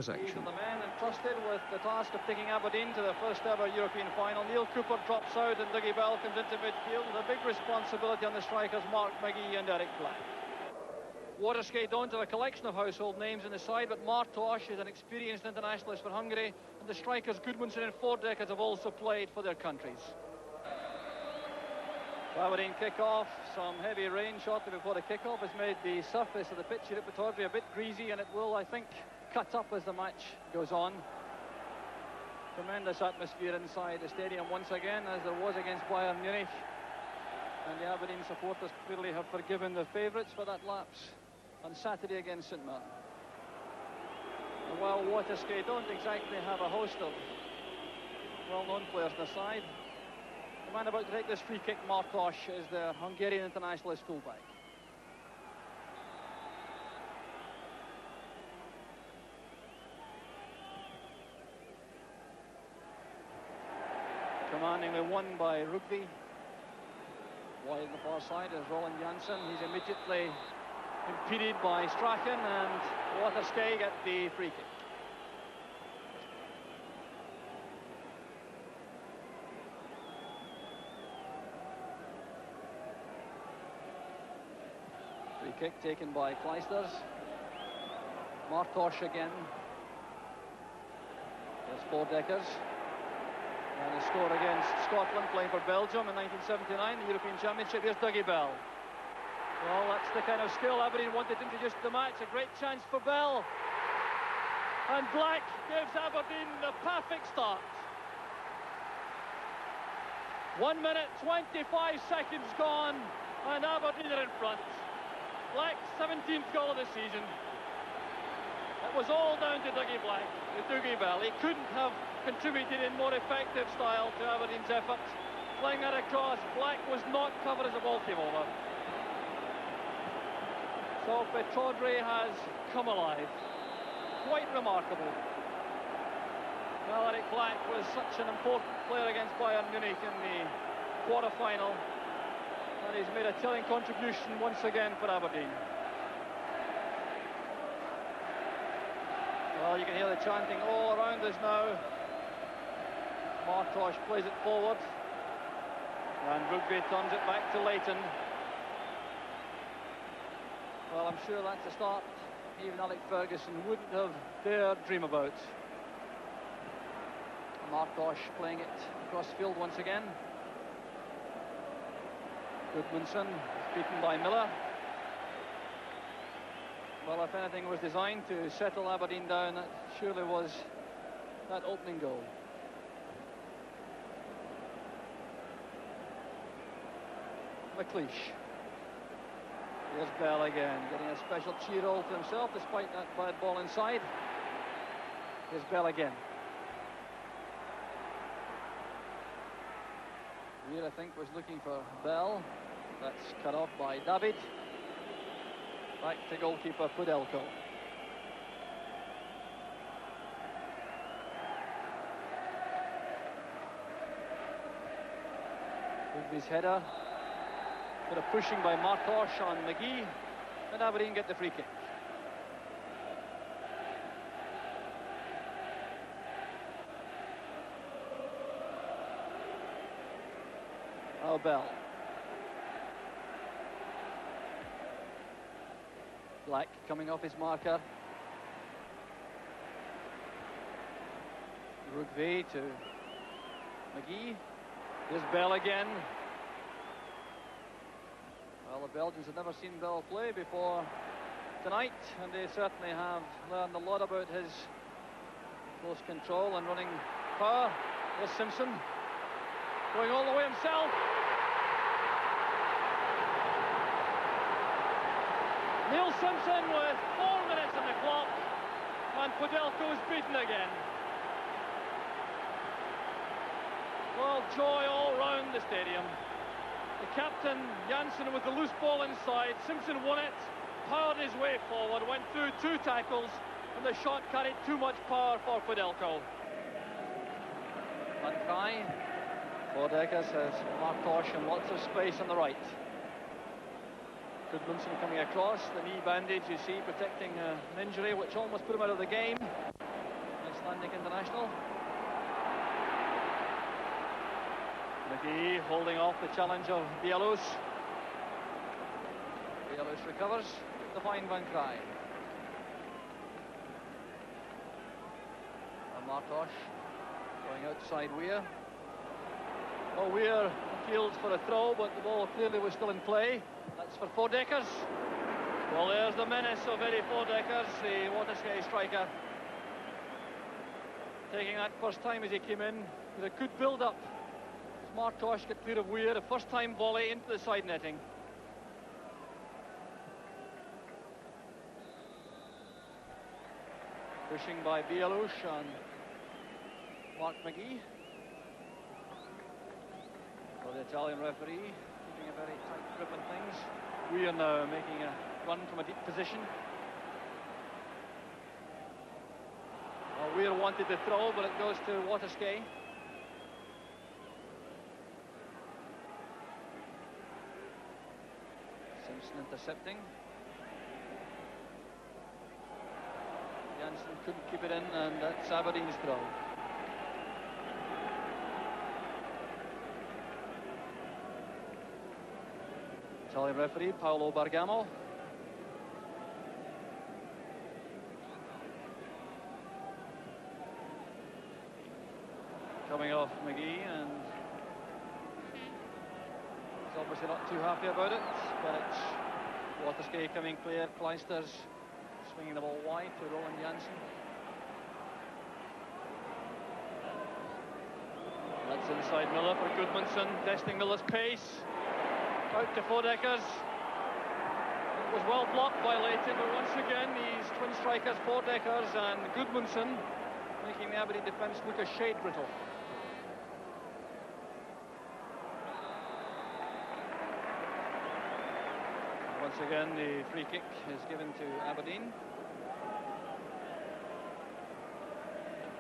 These Action. are the men entrusted with the task of taking Aberdeen to the first ever European final. Neil Cooper drops out and Dougie Bell comes into midfield with a big responsibility on the strikers Mark McGee and Eric Black. Waterschei don't have a collection of household names in the side, but Martosh is an experienced internationalist for Hungary, and the strikers Gudmundsson and Fordeckers have also played for their countries. Aberdeen kick-off. Some heavy rain shortly before the kick-off has made the surface of the pitch here at Waterschei a bit greasy, and it will, I think, cut up as the match goes on. Tremendous atmosphere inside the stadium once again, as there was against Bayern Munich, and the Aberdeen supporters clearly have forgiven the favourites for that lapse on Saturday against St Mirren. And while Waterschei don't exactly have a host of well-known players on the side, the man about to take this free kick, Martosh, is the Hungarian internationalist fullback. Commandingly won by Rugby. Wide on the far side is Roland Janssen. He's immediately impeded by Strachan, and Waterschei get the free kick. Free kick taken by Kleisters. Martosh again. There's Fordeckers. And he scored against Scotland, playing for Belgium in 1979, the European Championship. Here's Dougie Bell. Well, that's the kind of skill Aberdeen wanted to introduce to the match. A great chance for Bell. And Black gives Aberdeen the perfect start. 1 minute, 25 seconds gone, and Aberdeen are in front. Black's 17th goal of the season. It was all down to Dougie Black, to Dougie Bell. He couldn't have contributed in more effective style to Aberdeen's effort. Playing that across, Black was not covered as the ball came over. So Waterschei has come alive. Quite remarkable. Well, Eric Black was such an important player against Bayern Munich in the quarter-final, and he's made a telling contribution once again for Aberdeen. Well, you can hear the chanting all around us now. Martosh plays it forward, and Rugby turns it back to Leighton. Well, I'm sure that's a start even Alec Ferguson wouldn't have dared dream about. Martosh playing it across the field once again. Gudmundsson is beaten by Miller. Well, if anything was designed to settle Aberdeen down, that surely was that opening goal. McLeish. Here's Bell again, getting a special cheer all to himself despite that bad ball inside. Here's Bell again. Weir, I think, was looking for Bell. That's cut off by David. Back to goalkeeper Pudelko. Rugby's header. Bit of pushing by Martosh on McGee, and Aberdeen get the free kick. Now Bell. Black coming off his marker. Rugby to McGee. Here's Bell again. Well, the Belgians have never seen Bell play before tonight, and they certainly have learned a lot about his close control and running power. There's Simpson, going all the way himself. Neil Simpson with 4 minutes on the clock, and Pudelko is beaten again. Well, joy all round the stadium. The captain, Janssen, with the loose ball inside. Simpson won it, powered his way forward, went through 2 tackles, and the shot carried too much power for Pudelko. Waterschei. Fordeckers has Martosh and lots of space on the right. Gudmundsson coming across, the knee bandage you see protecting an injury which almost put him out of the game. Icelandic international. McGee holding off the challenge of Bielus. Bielus recovers to find Van Krij. And Martosh going outside Weir. Oh, Weir appealed for a throw, but the ball clearly was still in play. That's for Voordekkers. Well, there's the menace of Eddie Voordekkers, the Waterschei striker. Taking that first time as he came in with a good build-up. Martosh got clear of Weir, a first-time volley into the side netting. Pushing by Bielus and Mark McGee. Well, the Italian referee keeping a very tight grip on things. Weir now making a run from a deep position. Well, Weir wanted the throw, but it goes to Waterschei. Simpson intercepting. Janssen couldn't keep it in, and that's Aberdeen's throw. Italian referee Paolo Bergamo. Coming off McGee, and he's obviously not too happy about it, but it's Waterschei coming clear. Kleisters swinging the ball wide to Roland Janssen. That's inside Miller for Gudmundsson, testing Miller's pace. Out to Voordekkers. It was well blocked by Leighton, but once again these twin strikers, Voordekkers and Gudmundsson, making the Aberdeen defence look a shade brittle. Once again the free kick is given to Aberdeen.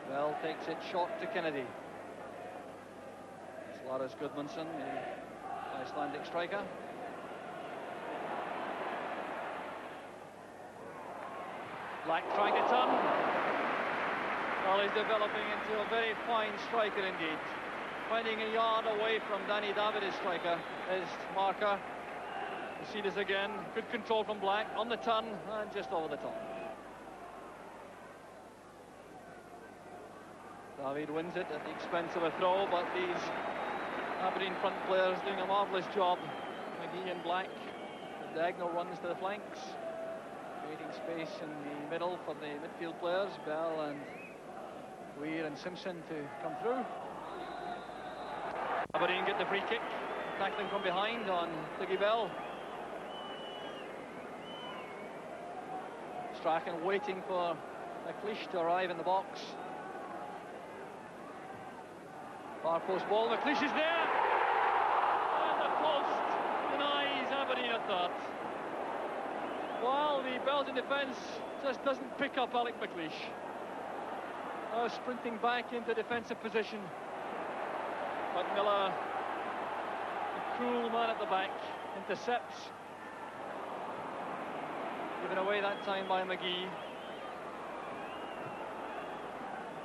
Bell takes it short to Kennedy. Lars Gudmundsson, the Icelandic striker. Black trying to turn. Well, he's developing into a very fine striker indeed. Finding a yard away from Danny David's striker, his marker. You see this again, good control from Black, on the turn and just over the top. David wins it at the expense of a throw, but these Aberdeen front players doing a marvellous job. McGee and Black, the diagonal runs to the flanks, creating space in the middle for the midfield players, Bell and Weir and Simpson to come through. Aberdeen get the free kick, tackling from behind on Dougie Bell. Strachan waiting for McLeish to arrive in the box. Far post ball, McLeish is there! And the post denies Aberdeen a third. While the Belgian defence just doesn't pick up Alec McLeish. Now sprinting back into defensive position. But Miller, the cruel man at the back, intercepts. Given away that time by McGee.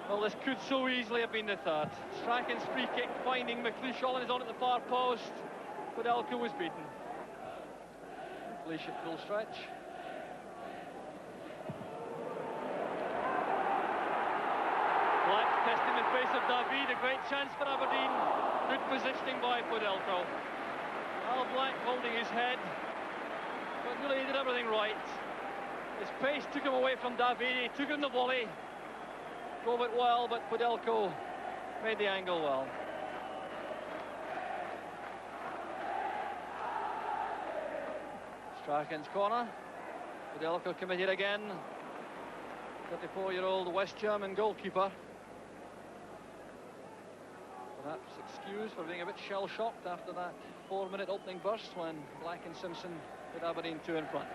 Well, this could so easily have been the third. Strachan's free kick finding McLeish all on his own at the far post, but Elko was beaten. McLeish at full stretch. Black testing the face of David, a great chance for Aberdeen. Good positioning by Elko. Al Black holding his head, but really he did everything right. His pace took him away from David, he took him the volley. Drove it well, but Pudelko made the angle well. Strachan's corner. Pudelko committed again. 34-year-old West German goalkeeper. Perhaps excused for being a bit shell-shocked after that 4-minute opening burst when Black and Simpson put Aberdeen 2 in front.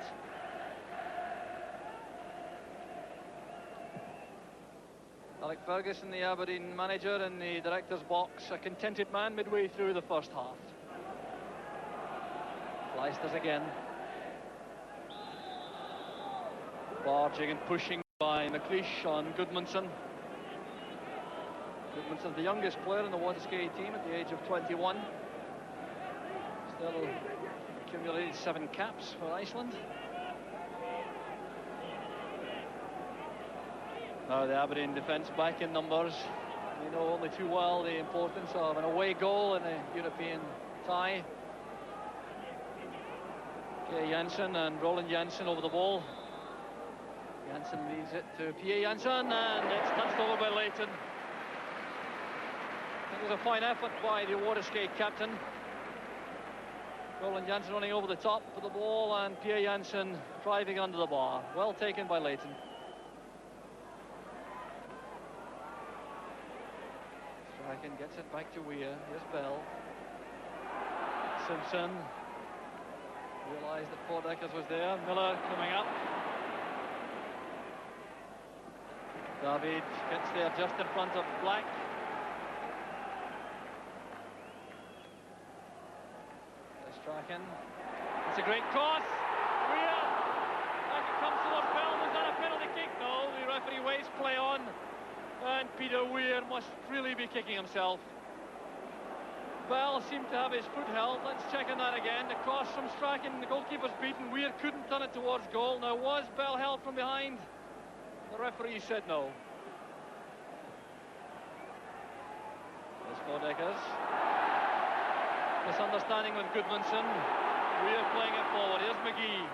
Alec Ferguson, the Aberdeen manager, in the director's box, a contented man midway through the first half. Kleisters again. Barging and pushing by McLeish on Gudmundsson. Goodmanson's the youngest player in the Waterschei team at the age of 21. Still accumulated 7 caps for Iceland. Now the Aberdeen defence back in numbers. We know only too well the importance of an away goal in a European tie. Pierre Janssen and Roland Janssen over the ball. Janssen leaves it to Pierre Janssen, and it's touched over by Leighton. It was a fine effort by the Waterschei captain. Roland Janssen running over the top for the ball, and Pierre Janssen driving under the bar. Well taken by Leighton. Strachan gets it back to Weir. Here's Bell. Simpson realised that Fordeckers was there. Miller coming up. David gets there just in front of Black. Strachan. It's a great cross. Weir. Back it comes towards Bell. Was that a penalty kick? No, the referee waits play on. And Peter Weir must really be kicking himself. Bell seemed to have his foot held. Let's check on that again. The cross from Strachan. The goalkeeper's beaten. Weir couldn't turn it towards goal. Now, was Bell held from behind? The referee said no. There's Fordeckers. Misunderstanding with Goodmanson. Weir playing it forward. Here's McGee.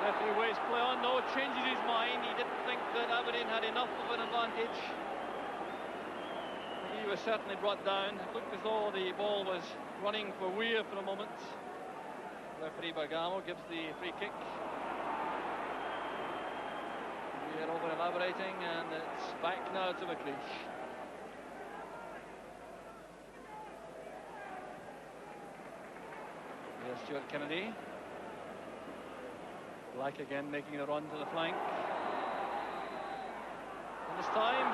Referee waits play on. No, changes his mind. He didn't think that Aberdeen had enough of an advantage. McGee was certainly brought down. It looked as though the ball was running for Weir for a moment. Referee Bergamo gives the free kick. Weir over elaborating, and it's back now to McLeish. Here's Stuart Kennedy. Black again making a run to the flank. And this time,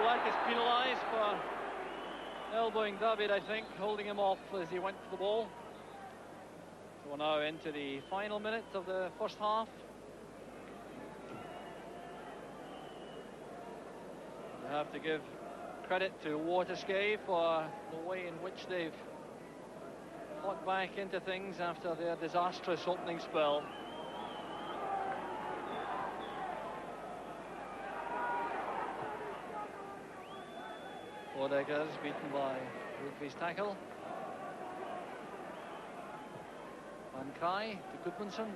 Black is penalised for elbowing David, I think, holding him off as he went for the ball. So we're now into the final minute of the first half. You have to give credit to Waterschei for the way in which they've fought back into things after their disastrous opening spell. Fordeckers beaten by Rugby's tackle. Van Kai to Goodmanson.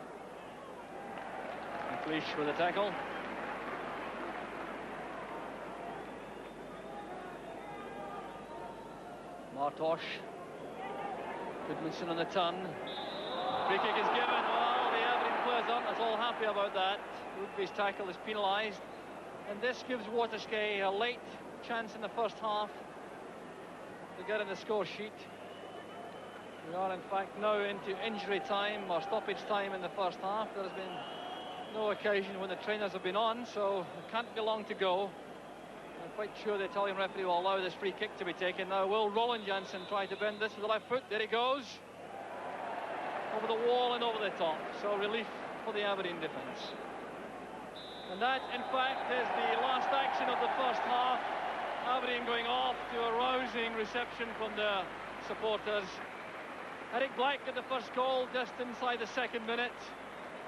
McLeish with a tackle. Martosh. Goodmanson on the turn. Free kick is given. Well, the Aberdeen players aren't at all happy about that. Rugby's tackle is penalised. And this gives Waterschei a late chance in the first half to get in the score sheet. We are in fact now into injury time or stoppage time in the first half. There has been no occasion when the trainers have been on, so it can't be long to go. I'm quite sure the Italian referee will allow this free kick to be taken. Now will Roland Janssen try to bend this with the left foot? There he goes. Over the wall and over the top. So relief for the Aberdeen defence. And that in fact is the last action of the first half. Aberdeen going off to a rousing reception from their supporters. Eric Black got the first goal just inside the second minute.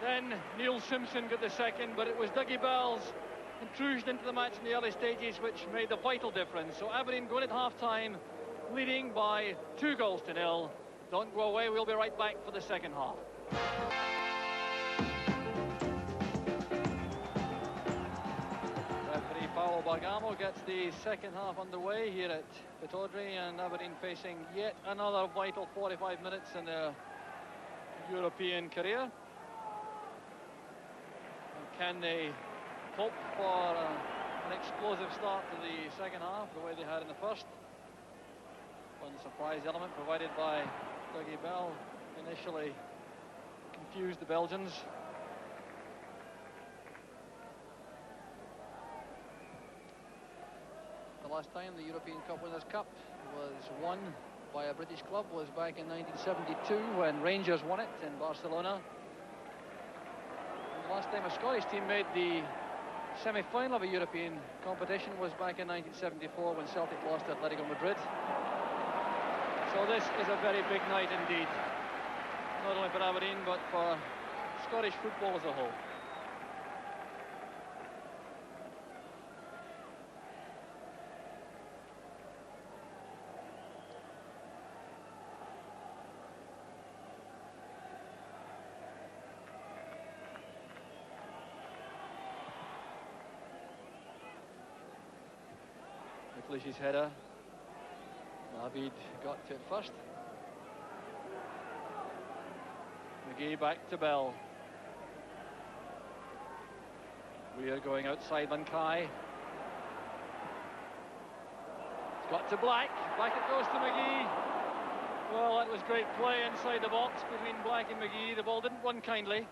Then Neil Simpson got the second, but it was Dougie Bell's intrusion into the match in the early stages which made the vital difference. So Aberdeen going at half-time, leading by 2-0. Don't go away, we'll be right back for the second half. Referee Paolo Bergamo gets the second half underway here at Pittodrie, and Aberdeen facing yet another vital 45 minutes in their European career. And can they hope for an explosive start to the second half, the way they had in the first? One surprise element provided by Dougie Bell initially confused the Belgians. The last time the European Cup Winners' Cup was won by a British club was back in 1972 when Rangers won it in Barcelona. And the last time a Scottish team made the semi-final of a European competition was back in 1974 when Celtic lost to Atletico Madrid. So this is a very big night indeed, not only for Aberdeen but for Scottish football as a whole. McLeish's header. David got to it first. McGee back to Bell. We are going outside Mankay. It's got to Black. Back it goes to McGee. Well, that was great play inside the box between Black and McGee. The ball didn't run kindly.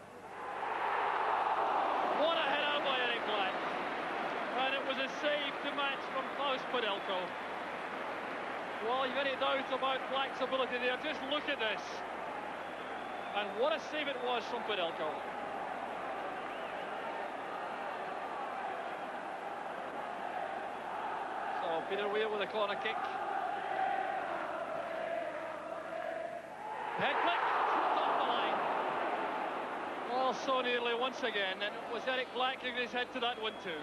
What a header by Eric Black. And it was a save to match from Klaus Pudelko. Well, you've any doubt about Black's ability there, just look at this. And what a save it was from Pudelko. So Peter Weir with a corner kick. Head flick, off the line. Well, so nearly once again, and it was Eric Black giving his head to that one too.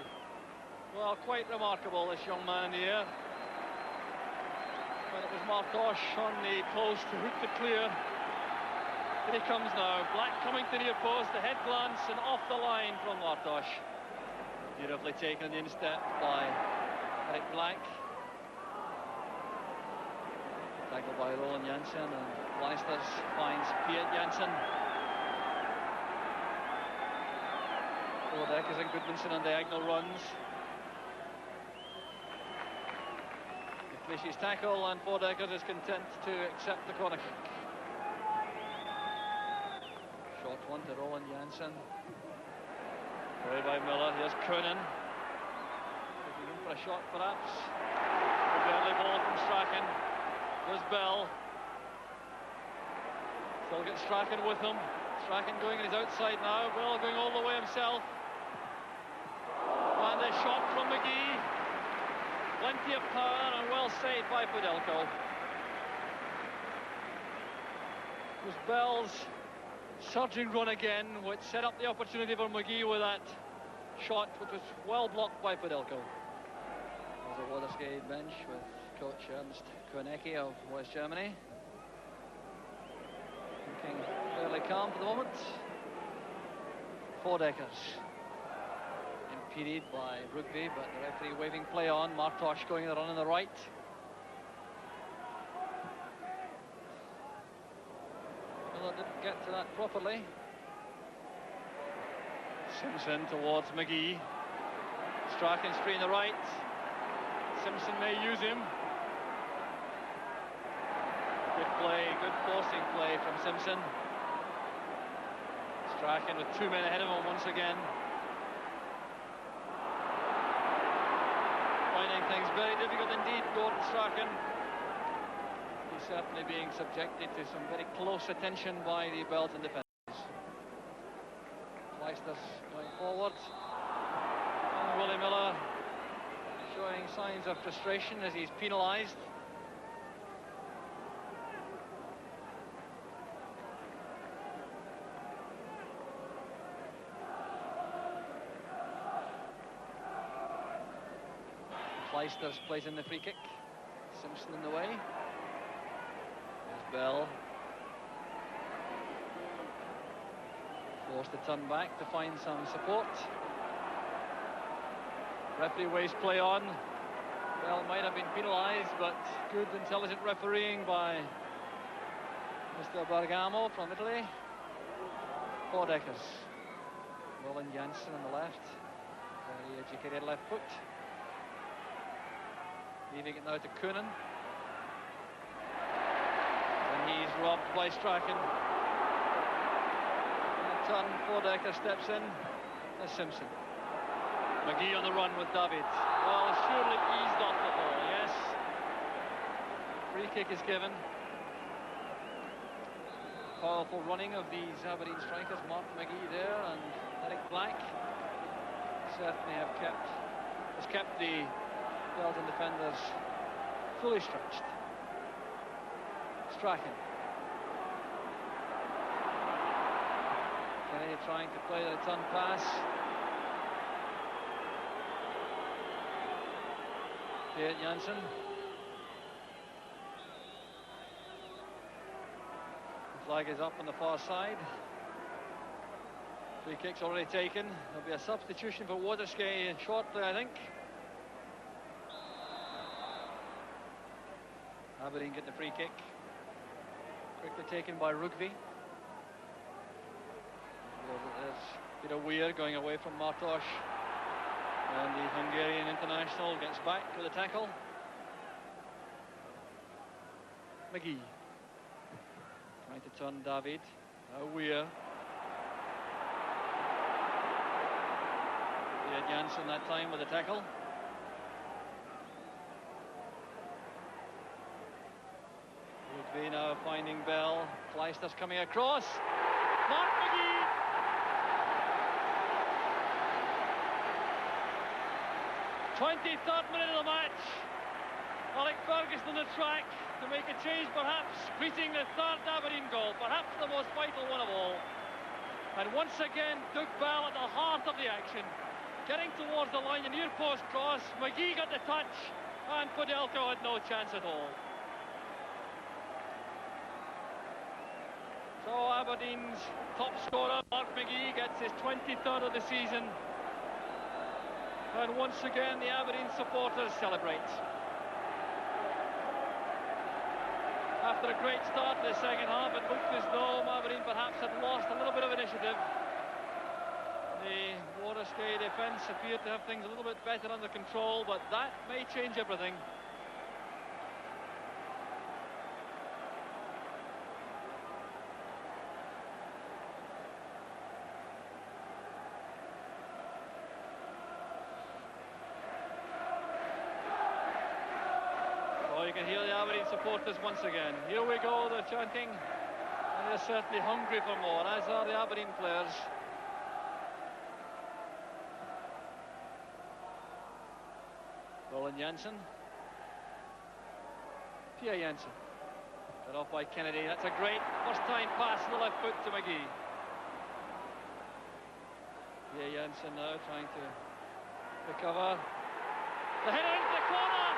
Well, quite remarkable, this young man in the air. When it was Martosh on the post who hooked it clear. Here he comes now. Black coming to near post, the head glance and off the line from Martosh. Beautifully taken in the instep by Eric Black. Tackled by Roland Janssen, and Leicesters finds Piet Janssen. Deckers and Goodmanson on diagonal runs. McLeish's tackle, and Deckers is content to accept the corner kick. Short one to Roland Janssen. Played by Miller. Here's Coonan. Looking in for a shot, perhaps. A early ball from Strachan. There's Bell. Still gets Strachan with him. Strachan going on his outside now. Bell going all the way himself. And a shot from McGee. Plenty of power and well saved by Pudelko. It was Bell's surging run again, which set up the opportunity for McGee with that shot, which was well blocked by Pudelko. There's a Waterschei bench with coach Ernst Koenecke of West Germany. Looking fairly calm for the moment. Deckers. Impeded by Rugby, but the referee waving play on. Martosh going the run on the right. Miller didn't get to that properly. Simpson towards McGee. Strachan's free in the right. Simpson may use him. Good play, good forcing play from Simpson. Strachan with 2 men ahead of him once again. Finding things very difficult indeed, Gordon Strachan. He's certainly being subjected to some very close attention by the Belgian defenders. Leicesters going forward. And Willie Miller showing signs of frustration as he's penalised. Leicesters plays in the free kick. Simpson in the way. There's Bell. Forced to turn back to find some support. Referee waves play on. Bell might have been penalised, but good intelligent refereeing by Mr. Bergamo from Italy. Deckers. Roland Janssen on the left. Very educated left foot. Leaving it now to Coonan. And he's robbed by Strachan. In the turn, Deckers steps in. There's Simpson. McGee on the run with David. Well, surely eased off the ball, yes. Free kick is given. Powerful running of these Aberdeen strikers. Mark McGee there and Eric Black. certainly has kept the Belgian defenders fully stretched. Strachan. Kennedy trying to play the return pass. Beat Janssen. The flag is up on the far side. Free kick's already taken. There'll be a substitution for Waterschei shortly, I think. Aberdeen get the free kick. Quickly taken by Rugby. There's Peter Weir going away from Martos. And the Hungarian international gets back with a tackle. McGee trying to turn David. Weir. Janssen that time with a tackle. Rugby now finding Bell. Kleister's coming across. Mark McGee. 23rd minute of the match. Alec Ferguson on the track to make a change, perhaps greeting the third Aberdeen goal, perhaps the most vital one of all. And once again, Doug Bell at the heart of the action. Getting towards the line, a near post cross. McGee got the touch, and Podelko had no chance at all. So Aberdeen's top scorer, Mark McGee, gets his 23rd of the season. And once again, the Aberdeen supporters celebrate. After a great start to the second half, it looked as though Aberdeen perhaps had lost a little bit of initiative. The Waterschei defence appeared to have things a little bit better under control, but that may change everything. Oh, you can hear the Aberdeen supporters once again. Here we go, they're chanting, and they're certainly hungry for more, as are the Aberdeen players. Roland Janssen. Pia Janssen. Cut off by Kennedy. That's a great first-time pass on the left foot to McGee. Pia Janssen now trying to recover. The header into the corner.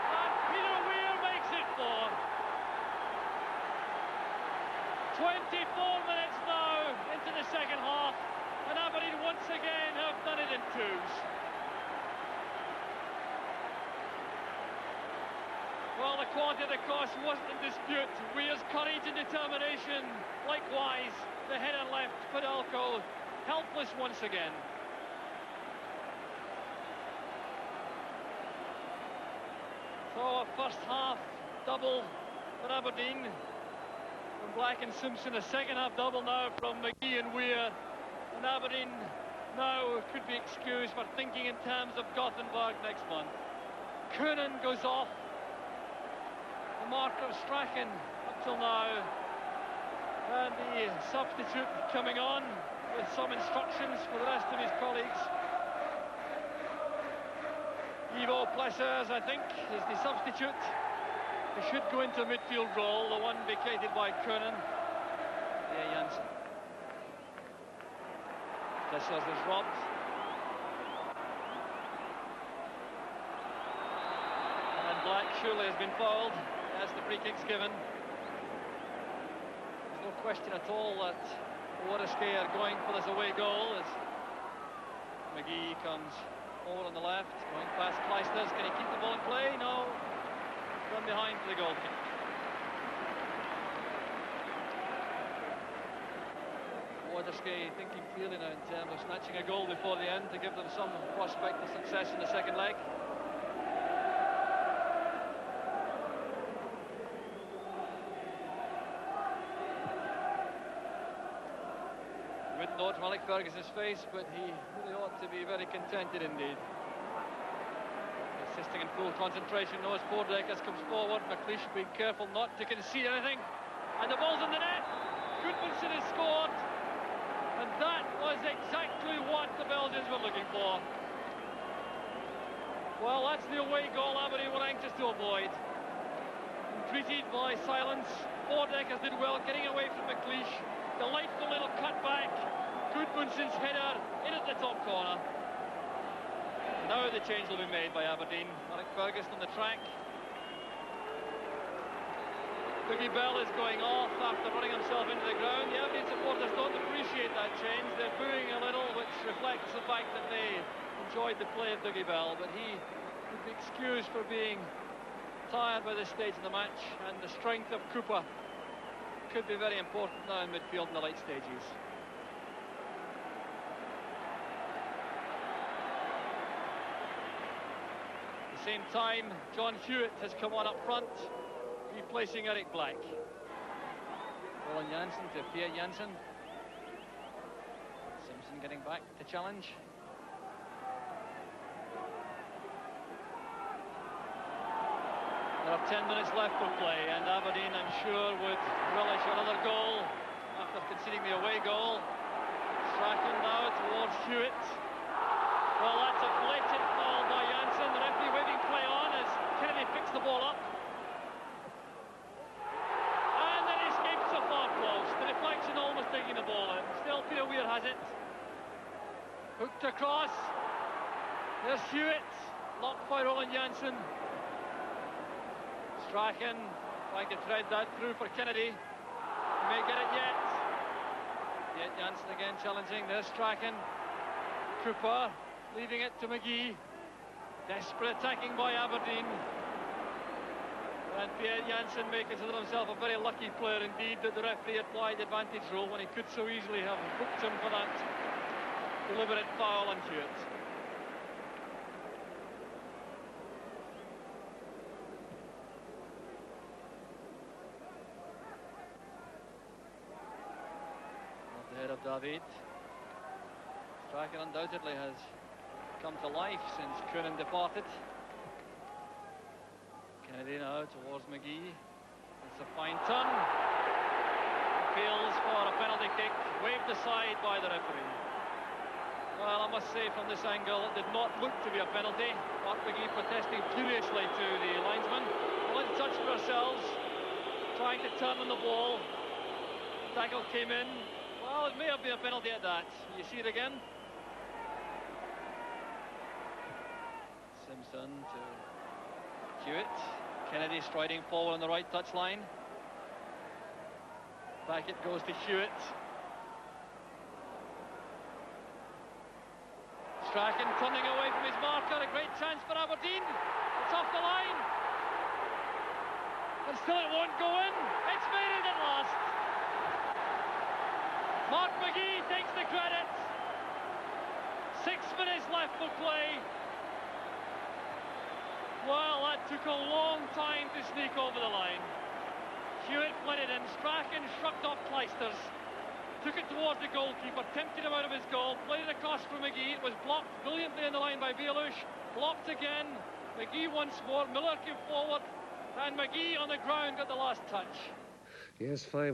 And Peter Weir makes it 4. 24 minutes now into the second half. And Aberdeen once again have done it in twos. Well, the quality of the cross wasn't in dispute. Weir's courage and determination. Likewise, the header left Podelko helpless once again. So a first half double for Aberdeen from Black and Simpson. A second half double now from McGee and Weir. And Aberdeen now could be excused for thinking in terms of Gothenburg next month. Coonan goes off. The mark of Strachan up till now, and the substitute coming on with some instructions for the rest of his colleagues. Ivo Plessers, I think, is the substitute. He should go into a midfield role, the one vacated by Coonan. Yeah, Janssen. Plessers is robbed. And Black surely has been fouled as the free kick's given. There's no question at all that Waterschei are going for this away goal as McGee comes over on the left, going past Kleisters. Can he keep the ball in play? No. Run behind for the goal kick. Waterschei thinking clearly now in terms of snatching a goal before the end to give them some prospect of success in the second leg. Not from Alec Ferguson's face, but he really ought to be very contented indeed. Assisting in full concentration, Noah Spordekas comes forward. McLeish being careful not to concede anything. And the ball's in the net. Goodmanson has scored. And that was exactly what the Belgians were looking for. Well, that's the away goal Aberdeen were anxious to avoid. Greeted by silence. Voordeckers did well getting away from McLeish. Delightful little cutback. Gudmundsson's header in at the top corner. Now the change will be made by Aberdeen. Mark Ferguson on the track. Dougie Bell is going off after running himself into the ground. The Aberdeen supporters don't appreciate that change. They're booing a little, which reflects the fact that they enjoyed the play of Dougie Bell, but he would be excused for being tired by this stage of the match, and the strength of Cooper could be very important now in midfield in the late stages. At the same time, John Hewitt has come on up front, replacing Eric Black. Roland Janssen to Pierre Janssen. Simpson getting back to challenge. There are 10 minutes left for play, and Aberdeen, I'm sure, would relish another goal after conceding the away goal. Strachan now towards Hewitt. Well, that's a blatant foul by Janssen. The referee waving play on as Kennedy picks the ball up. And then he escapes so far close. The deflection almost taking the ball in. Still, Peter Weir has it. Hooked across. There's Hewitt. Blocked by Roland Janssen. Strachan trying to thread that through for Kennedy. He may get it yet. Yet Janssen again challenging. There's Strachan. Cooper leaving it to McGee. Desperate attacking by Aberdeen. And Pierre Janssen may consider himself a very lucky player indeed that the referee applied the advantage rule when he could so easily have booked him for that deliberate foul on Hewitt. Of David. Strachan undoubtedly has come to life since Coonan departed. Kennedy now towards McGee. It's a fine turn. Appeals for a penalty kick, waved aside by the referee. Well, I must say from this angle it did not look to be a penalty. Mark McGee protesting furiously to the linesman. Well, let's touch for ourselves. Trying to turn on the ball. Tackle came in. Well, it may have been a penalty at that. You see it again. Simpson to Hewitt. Kennedy striding forward on the right touchline. Back it goes to Hewitt. Strachan turning away from his marker. A great chance for Aberdeen. It's off the line. And still it won't go in. It's made it at last. Mark McGee takes the credit. 6 minutes left for play. Well, that took a long time to sneak over the line. Hewitt played it in. Strachan shrugged off Kleisters. Took it towards the goalkeeper, tempted him out of his goal, played it across for McGee. It was blocked brilliantly in the line by Bielush. Blocked again. McGee once more. Miller came forward. And McGee on the ground got the last touch. Yes, 5